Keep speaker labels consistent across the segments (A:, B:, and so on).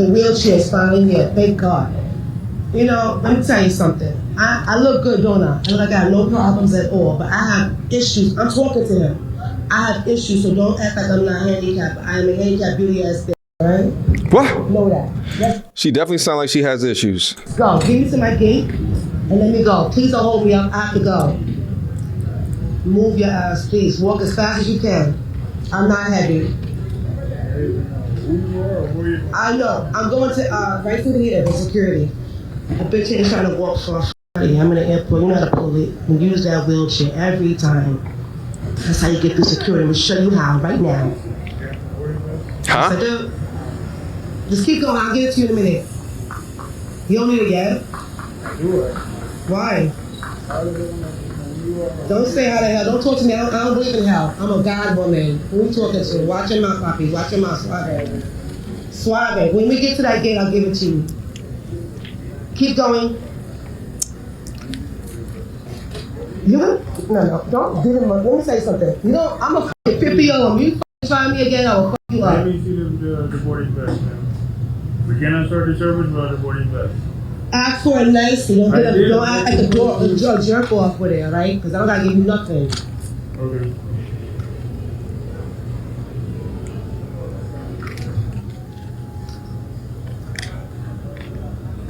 A: The wheelchair is finally here, thank God. You know, let me tell you something. I look good, don't I? I look like I have no problems at all, but I have issues. I'm talking to him. I have issues, so don't act like I'm not handicapped. I am a handicapped beauty ass bitch, right?
B: What?
A: Know that. Yes.
B: She definitely sounds like she has issues.
A: Go, give me to my gate and let me go. Please don't hold me up, I have to go. Move your ass, please. Walk as fast as you can. I'm not heavy. I know. I'm going to right through here for security. A bitch ain't trying to walk for free. I'm in the airport. You know how to pull it and use that wheelchair every time. That's how you get through security. I'm gonna show you how right now.
B: Huh?
A: So, just keep going. I'll get it to you in a minute. You don't need it yet? Why? Don't say how the hell. Don't talk to me. I don't believe in hell. I'm a God woman. Who are you talking to? Watch your mouth, Poppy. Watch your mouth. Suave. Suave. When we get to that gate, I'll give it to you. Keep going. No, don't give him a, let me say something. You know, I'm a fucking 50-year-old. You try me again, I will fuck you up.
C: Let me see the boarding pass, man. We cannot start the service without the boarding pass.
A: Ask for it nicely. Don't act like a jerk off with it, alright? Because I don't gotta give you nothing.
C: Okay.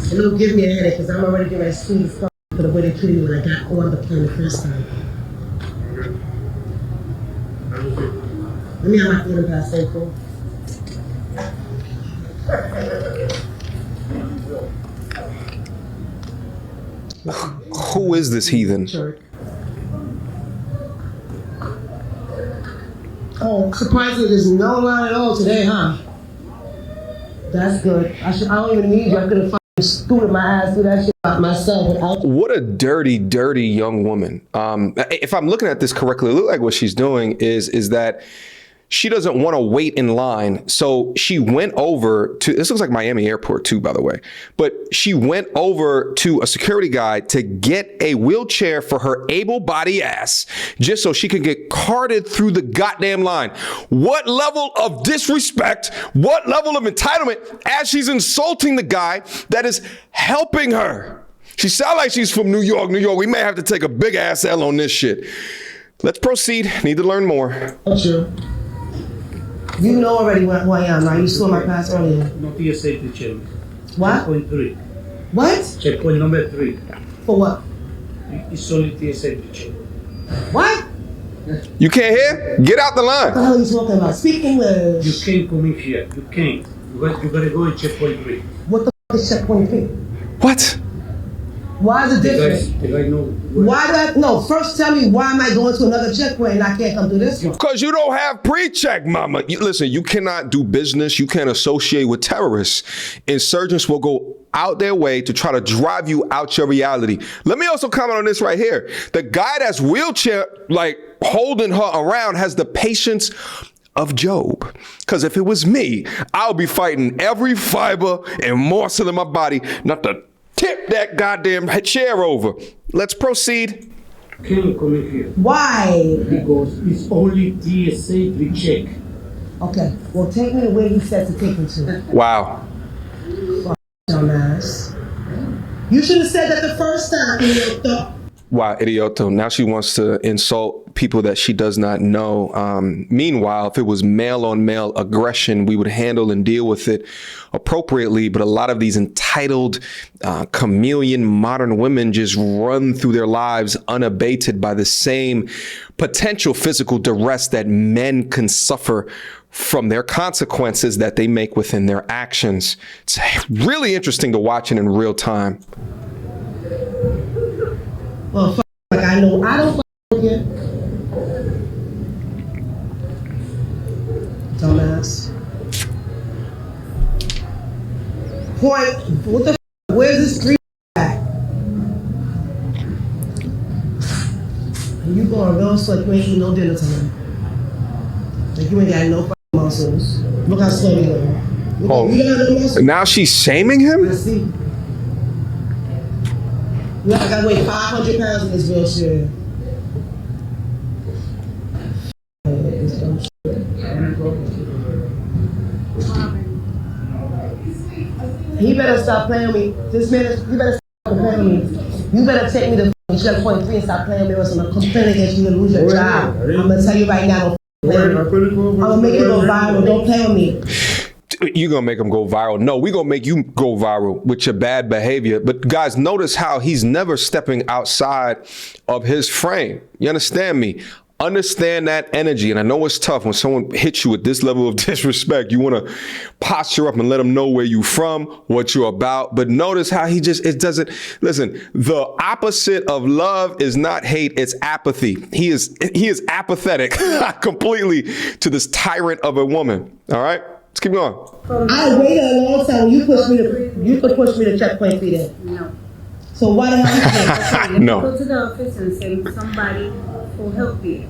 A: And it'll give me a headache because I'm already getting ready to squeeze for the way they treated me when I got on the plane the first time.
C: Okay.
A: Let me have my boarding pass, thank you.
B: Who is this heathen?
A: Oh, surprisingly, there's no line at all today, huh? That's good. I don't even need you. I could have fucking scooted my ass through that shit out myself without.
B: What a dirty, dirty young woman. If I'm looking at this correctly, it looks like what she's doing is that she doesn't want to wait in line. So she went over to, this looks like Miami Airport too, by the way, but she went over to a security guy to get a wheelchair for her able-bodied ass just so she could get carted through the goddamn line. What level of disrespect, what level of entitlement as she's insulting the guy that is helping her. She sounds like she's from New York. New York, we may have to take a big ass L on this shit. Let's proceed. Need to learn more.
A: Sure. You know already who I am, right? You saw my pass earlier.
D: No TSA to check.
A: What?
D: Checkpoint 3.
A: What?
D: Checkpoint number 3.
A: For what?
D: It's only TSA to check.
A: What?
B: You can't hear? Get out the line.
A: What the hell are you talking about? Speak English.
D: You can't come in here. You can't. You gotta go in checkpoint 3.
A: What the fuck is checkpoint 3?
B: What?
A: Why is it different?
D: The guy know.
A: Why that? No, first tell me why am I going to another checkpoint and I can't come through this one?
B: Because you don't have pre-check, mama. Listen, you cannot do business. You can't associate with terrorists. Insurgents will go out their way to try to drive you out your reality. Let me also comment on this right here. The guy that's wheelchair, like holding her around, has the patience of Job. Because if it was me, I'll be fighting every fiber and morsel in my body not to tip that goddamn chair over. Let's proceed.
D: Can you come in here?
A: Why?
D: Because it's only TSA to check.
A: Okay, well take me to where he said to take me to.
B: Wow.
A: Fuck, dumbass. You should have said that the first time.
B: Wow, idioto. Now she wants to insult people that she does not know. Meanwhile, if it was male on male aggression, we would handle and deal with it appropriately. But a lot of these entitled, chameleon modern women just run through their lives unabated by the same potential physical duress that men can suffer from their consequences that they make within their actions. It's really interesting to watch it in real time.
A: Well, fuck, like I know I don't fuck with you. Dumbass. Point. What the fuck? Where's this street at? And you going real slow, you ain't eating no dinner tonight. Like you ain't got no fucking muscles. Look how slow you going.
B: Oh,
A: you got no muscles.
B: now she's shaming him?
A: Let's see. You I gotta weigh 500 pounds in this wheelchair. He better stop playing with me. This man, you better stop playing with me. You better take me to checkpoint 3 and stop playing with me, or I'm gonna complain against you and lose your job. I'm gonna tell you right now. I'm gonna make you go viral. Don't play with me.
B: You're gonna make him go viral. No, we're gonna make you go viral with your bad behavior. But guys, notice how he's never stepping outside of his frame. You understand me? Understand that energy. And I know it's tough when someone hits you with this level of disrespect. You want to posture up and let them know where you from, what you're about. But notice how it doesn't, listen, the opposite of love is not hate, it's apathy. He is apathetic completely to this tyrant of a woman. All right, let's keep going.
A: I waited a long time. You could push me to checkpoint 3 then.
E: No.
A: So why the hell you
B: No.
E: Go to the office and say somebody will help you.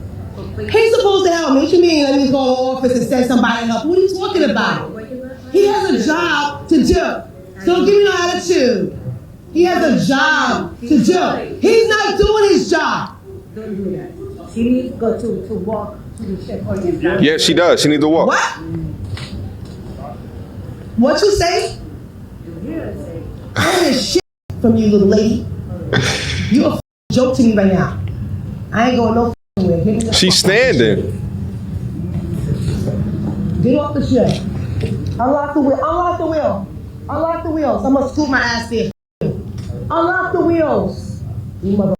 A: He's supposed to help me. What you mean? Let me go to the office and send somebody help. What are you talking about? He has a job to do. So don't give me no attitude. He has a job to do. He's not doing his job.
E: Don't do that. She needs to go to walk to the checkpoint and drive.
B: Yeah, she does. She needs to walk.
A: What? What you say? I don't hear shit from you, little lady. You a joke to me right now. I ain't going no way.
B: She's standing.
A: Get off the shit. Unlock the wheel. Unlock the wheel. Unlock the wheels. I'm gonna scoop my ass there. Unlock the wheels. You mother.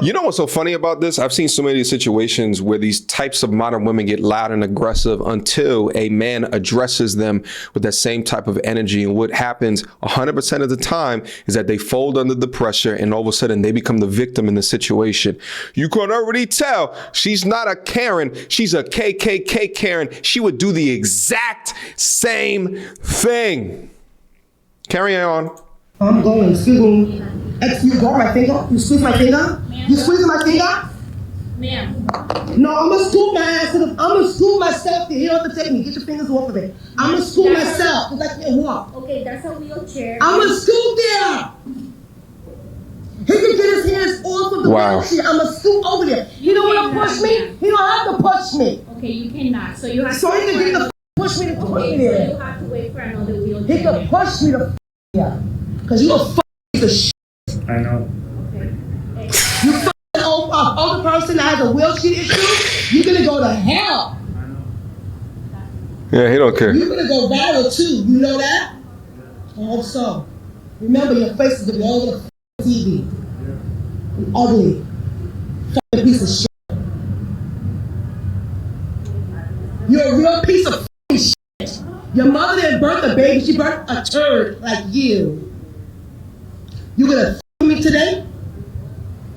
B: You know what's so funny about this? I've seen so many situations where these types of modern women get loud and aggressive until a man addresses them with that same type of energy. And what happens 100% of the time is that they fold under the pressure and all of a sudden they become the victim in the situation. You can already tell she's not a Karen. She's a KKK Karen. She would do the exact same thing. Carry on.
A: I'm going. Excuse me. You got my finger? You squeeze my finger? You squeezing my finger?
E: Ma'am.
A: No, I'm gonna scoop my ass. I'm gonna scoop myself there. You don't have to take me. Get your fingers off of it. I'm gonna scoop myself because I can't walk.
E: Okay, that's a wheelchair.
A: I'm gonna scoop there. He can get his hands off of the wheelchair. I'm gonna scoop over there. He don't want to push me. He don't have to push me.
E: Okay, you cannot. So you have
A: So
E: to.
A: he can get the push me to push me there.
E: So you have to wait for another wheelchair.
A: He can push me to yeah. Cause you a piece of shit.
C: I know.
A: You fucking older person that has a wheelchair issue, you're gonna go to hell.
C: I know.
B: Yeah, he don't care.
A: You're gonna go viral too. You know that? I hope so. Remember, your face is gonna be all over the TV. You're ugly. Fucking piece of shit. You're a real piece of fucking shit. Your mother didn't birth a baby, she birthed a turd like you. You gonna fuck me today?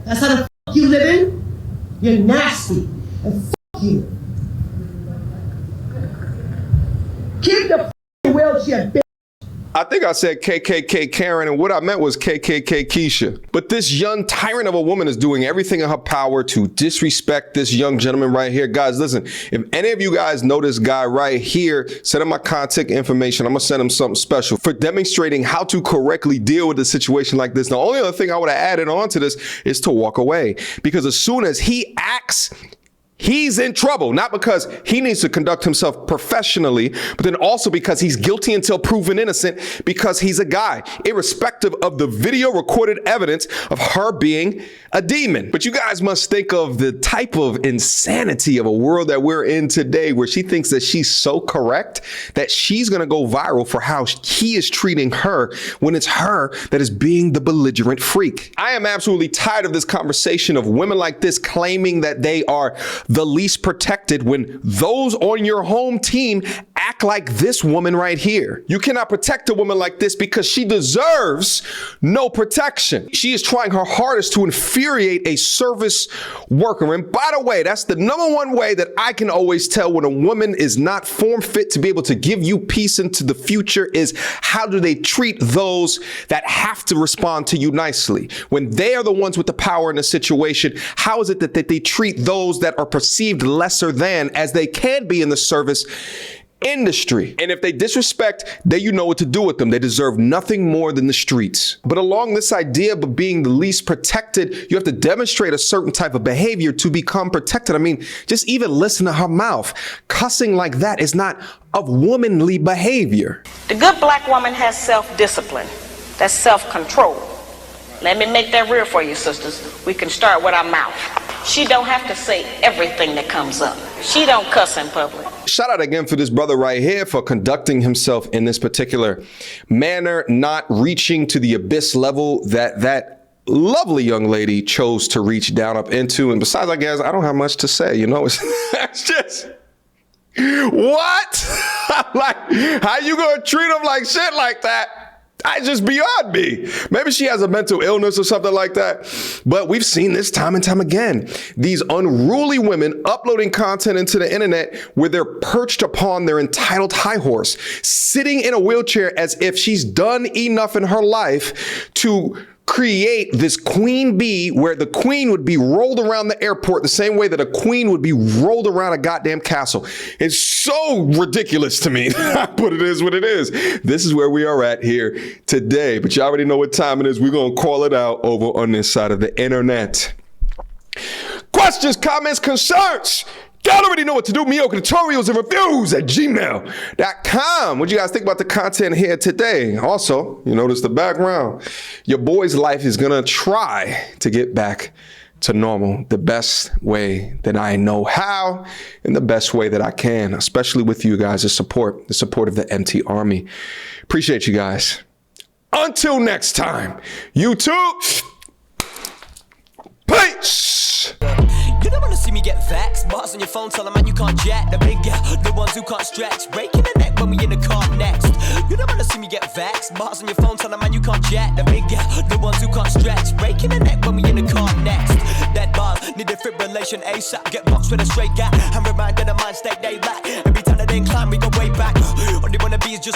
A: That's how the fuck you living? You're nasty. And fuck you. Keep the fucking wheelchair, bitch.
B: I think I said KKK Karen, and what I meant was KKK Keisha. But this young tyrant of a woman is doing everything in her power to disrespect this young gentleman right here. Guys, listen, if any of you guys know this guy right here, send him my contact information. I'm going to send him something special for demonstrating how to correctly deal with a situation like this. The only other thing I would have added on to this is to walk away, because as soon as he acts, he's in trouble, not because he needs to conduct himself professionally, but then also because he's guilty until proven innocent, because he's a guy, irrespective of the video recorded evidence of her being a demon. But you guys must think of the type of insanity of a world that we're in today, where she thinks that she's so correct that she's going to go viral for how he is treating her when it's her that is being the belligerent freak. I am absolutely tired of this conversation of women like this claiming that they are the least protected when those on your home team act like this woman right here. You cannot protect a woman like this because she deserves no protection. She is trying her hardest to infuriate a service worker. And by the way, that's the number one way that I can always tell when a woman is not form fit to be able to give you peace into the future is how do they treat those that have to respond to you nicely? When they are the ones with the power in the situation, how is it that they treat those that are perceived lesser than, as they can be in the service, industry. And if they disrespect, then you know what to do with them. They deserve nothing more than the streets. But along this idea of being the least protected, you have to demonstrate a certain type of behavior to become protected. I mean, just even listen to her mouth. Cussing like that is not of womanly behavior.
F: The good black woman has self-discipline. That's self-control. Let me make that real for you, sisters. We can start with our mouth. She don't have to say everything that comes up. She don't cuss in public.
B: Shout out again for this brother right here for conducting himself in this particular manner, not reaching to the abyss level that lovely young lady chose to reach down up into. And besides, I guess I don't have much to say. You know, it's just, what? Like, how you gonna treat them like shit like that? I just beyond me. Maybe she has a mental illness or something like that. But we've seen this time and time again. These unruly women uploading content into the internet where they're perched upon their entitled high horse, sitting in a wheelchair as if she's done enough in her life to create this queen bee where the queen would be rolled around the airport the same way that a queen would be rolled around a goddamn castle. It's so ridiculous to me, but it is what it is. This is where we are at here today, but you already know what time it is. We're going to call it out over on this side of the internet. Questions, comments, concerns? Y'all already know what to do. Mediocre tutorials and reviews at gmail.com. What do you guys think about the content here today? Also, you notice the background. Your boy's life is going to try to get back to normal the best way that I know how and the best way that I can, especially with you guys' support, the support of the MT Army. Appreciate you guys. Until next time, YouTube, peace.
G: You don't wanna see me get vexed. Bars on your phone, tell a man you can't jack. The big guy, the ones who can't stretch. Breaking the neck when we in the car next. You don't wanna see me get vexed. Bars on your phone, tell a man you can't jack. The big guy, the ones who can't stretch. Breaking the neck when we in the car next. That bars need a fibrillation ASAP. Get boxed with a straight guy. I'm reminded of mind state they lack. Every time that they climb, we go way back. All they wanna be is just